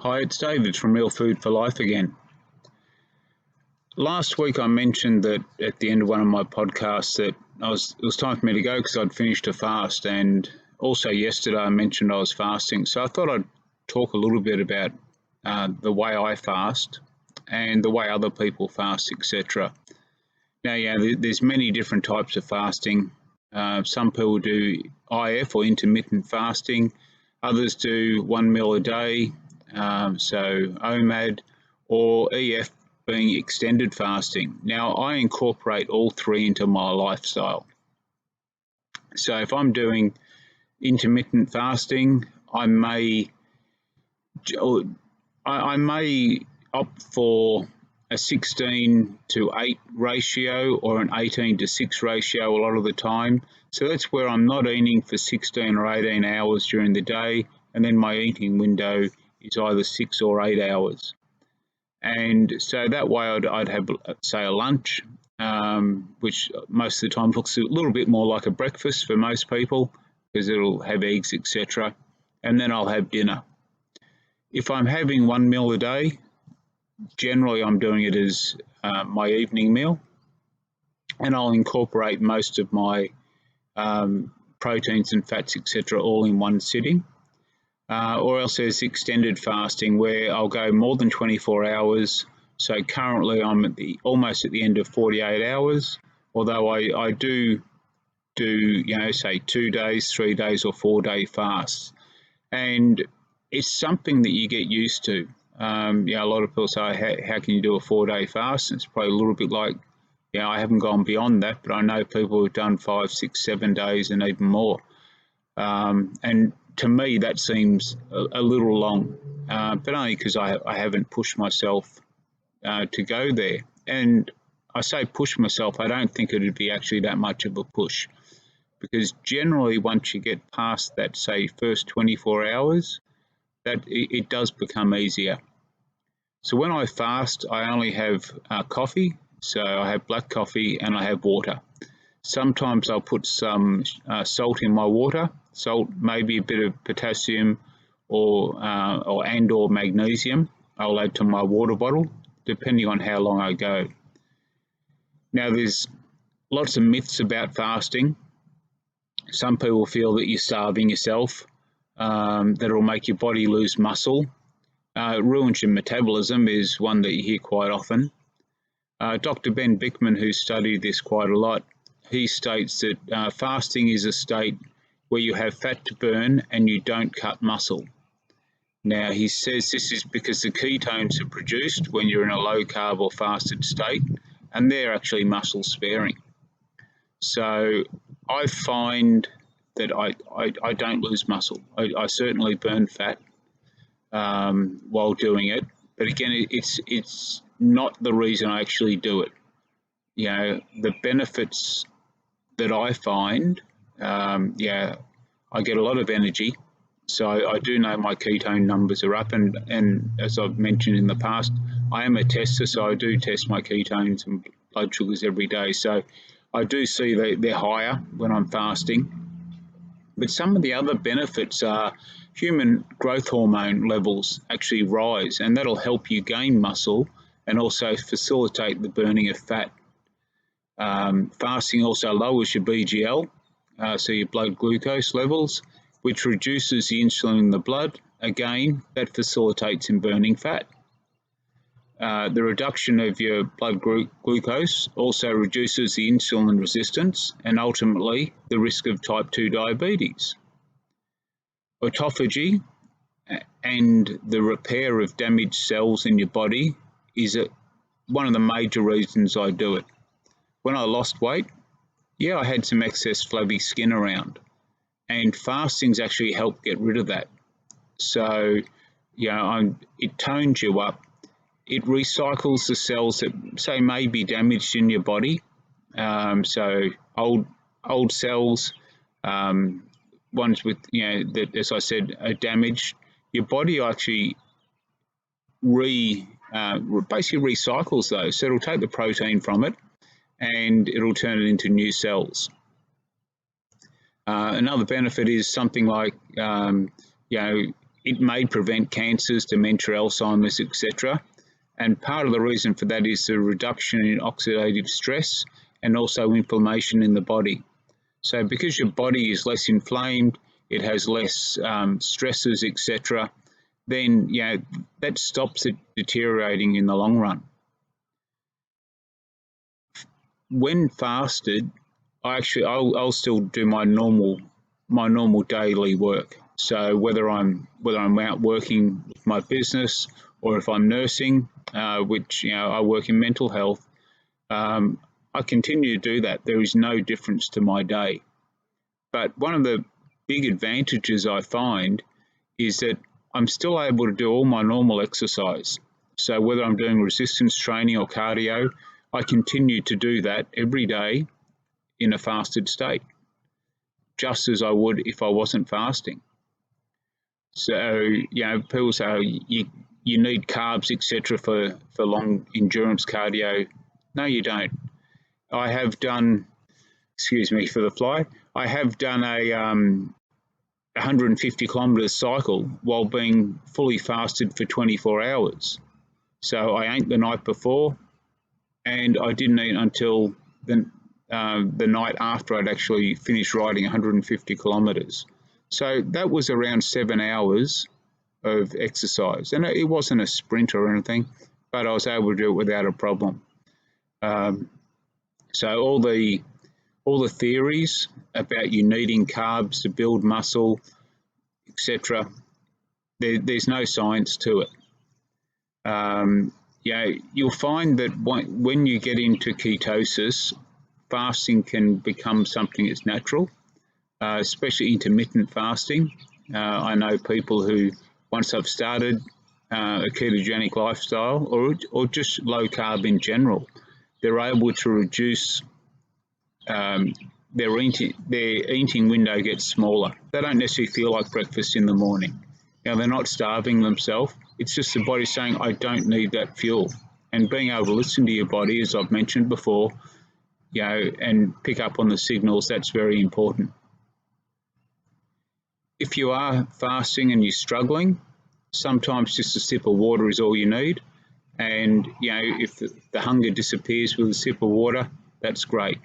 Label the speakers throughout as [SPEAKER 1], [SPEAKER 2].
[SPEAKER 1] Hi, it's David from Real Food for Life again. Last week I mentioned that at the end of one of my podcasts that it was time for me to go because I'd finished a fast, and also yesterday I mentioned I was fasting. So I thought I'd talk a little bit about the way I fast and the way other people fast, etc. Now, there's many different types of fasting. Some people do IF or intermittent fasting. Others do 1 meal a day. So OMAD, or EF being extended fasting. Now, I incorporate all three into my lifestyle. So if I'm doing intermittent fasting, I may opt for a 16 to 8 ratio or an 18 to 6 ratio a lot of the time. So that's where I'm not eating for 16 or 18 hours during the day, and then my eating window is either 6 or 8 hours. And so that way I'd have, say, a lunch, which most of the time looks a little bit more like a breakfast for most people because it'll have eggs, etc. And then I'll have dinner. If I'm having 1 meal a day, generally I'm doing it as my evening meal, and I'll incorporate most of my proteins and fats, etc., all in one sitting. Or else there's extended fasting where I'll go more than 24 hours. So currently I'm almost at the end of 48 hours, although I do say 2 days, 3 days or 4 day fasts. And it's something that you get used to. A lot of people say, how can you do a 4-day fast? It's probably a little bit like, I haven't gone beyond that, but I know people who've done 5, 6, 7 days and even more. And to me, that seems a little long, but only because I haven't pushed myself to go there. And I say push myself, I don't think it would be actually that much of a push, because generally once you get past that, say, first 24 hours, that it does become easier. So when I fast, I only have coffee, so I have black coffee and I have water. Sometimes I'll put some salt in my water, salt, maybe a bit of potassium or magnesium. I'll add to my water bottle, depending on how long I go. Now, there's lots of myths about fasting. Some people feel that you're starving yourself, that it'll make your body lose muscle. It ruins your metabolism is one that you hear quite often. Dr. Ben Bikman, who studied this quite a lot, he states that fasting is a state where you have fat to burn and you don't cut muscle. Now, he says this is because the ketones are produced when you're in a low carb or fasted state, and they're actually muscle sparing. So I find that I don't lose muscle. I certainly burn fat while doing it, but again, it's not the reason I actually do it. The benefits that I find, I get a lot of energy. So I do know my ketone numbers are up, and as I've mentioned in the past, I am a tester, so I do test my ketones and blood sugars every day. So I do see they're higher when I'm fasting. But some of the other benefits are human growth hormone levels actually rise, and that'll help you gain muscle and also facilitate the burning of fat. Fasting also lowers your BGL, so your blood glucose levels, which reduces the insulin in the blood. Again, that facilitates in burning fat. The reduction of your blood glucose also reduces the insulin resistance and ultimately the risk of type 2 diabetes. Autophagy and the repair of damaged cells in your body is one of the major reasons I do it. When I lost weight, I had some excess flabby skin around, and fasting's actually helped get rid of that. So, it tones you up. It recycles the cells that, say, may be damaged in your body. So old cells, ones with, that, as I said, are damaged. Your body actually basically recycles those. So it'll take the protein from it and it'll turn it into new cells. Another benefit is something like, it may prevent cancers, dementia, Alzheimer's, etc. And part of the reason for that is the reduction in oxidative stress and also inflammation in the body. So because your body is less inflamed, it has less stresses, etc., then that stops it deteriorating in the long run. When fasted, I'll still do my normal daily work. So whether I'm out working with my business or if I'm nursing, which I work in mental health, I continue to do that. There is no difference to my day. But one of the big advantages I find is that I'm still able to do all my normal exercise. So whether I'm doing resistance training or cardio, I continue to do that every day in a fasted state, just as I would if I wasn't fasting. So, people say you need carbs, etc., for long endurance cardio. No, you don't. I have done, excuse me for the fly, I have done a 150 kilometre cycle while being fully fasted for 24 hours. So I ate the night before and I didn't eat until the night after I'd actually finished riding 150 kilometres. So that was around 7 hours of exercise. And it wasn't a sprint or anything, but I was able to do it without a problem. So all the theories about you needing carbs to build muscle, etc., there's no science to it. You'll find that when you get into ketosis, fasting can become something that's natural, especially intermittent fasting. I know people who, once they've started a ketogenic lifestyle or just low carb in general, they're able to reduce their eating window gets smaller. They don't necessarily feel like breakfast in the morning. They're not starving themselves. It's just the body saying, I don't need that fuel. And being able to listen to your body, as I've mentioned before, and pick up on the signals, that's very important. If you are fasting and you're struggling, sometimes just a sip of water is all you need. And, if the hunger disappears with a sip of water, that's great.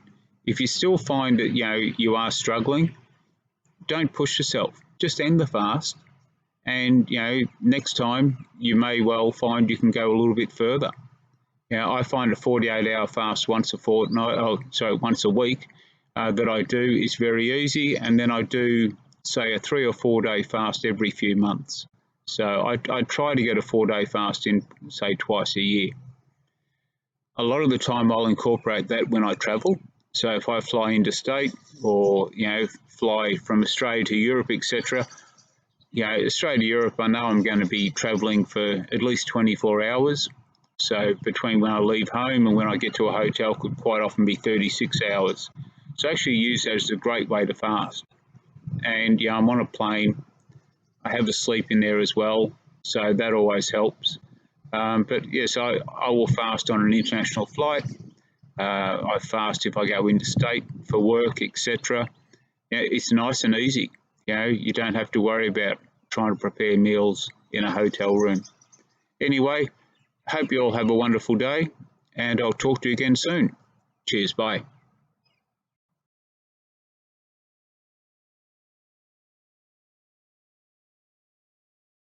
[SPEAKER 1] If you still find that, you are struggling, don't push yourself. Just end the fast. And, next time you may well find you can go a little bit further. I find a 48-hour fast once a week that I do is very easy. And then I do, say, a 3 or 4 day fast every few months. So I try to get a 4-day fast in, say, twice a year. A lot of the time I'll incorporate that when I travel. So if I fly interstate or, fly from Australia to Europe, etc., Australia to Europe, I know I'm going to be travelling for at least 24 hours. So between when I leave home and when I get to a hotel could quite often be 36 hours. So I actually use that as a great way to fast. And, I'm on a plane. I have a sleep in there as well, so that always helps. But yes, I will fast on an international flight. I fast if I go interstate for work, etc. It's nice and easy. You don't have to worry about trying to prepare meals in a hotel room. Anyway, hope you all have a wonderful day, and I'll talk to you again soon. Cheers, bye.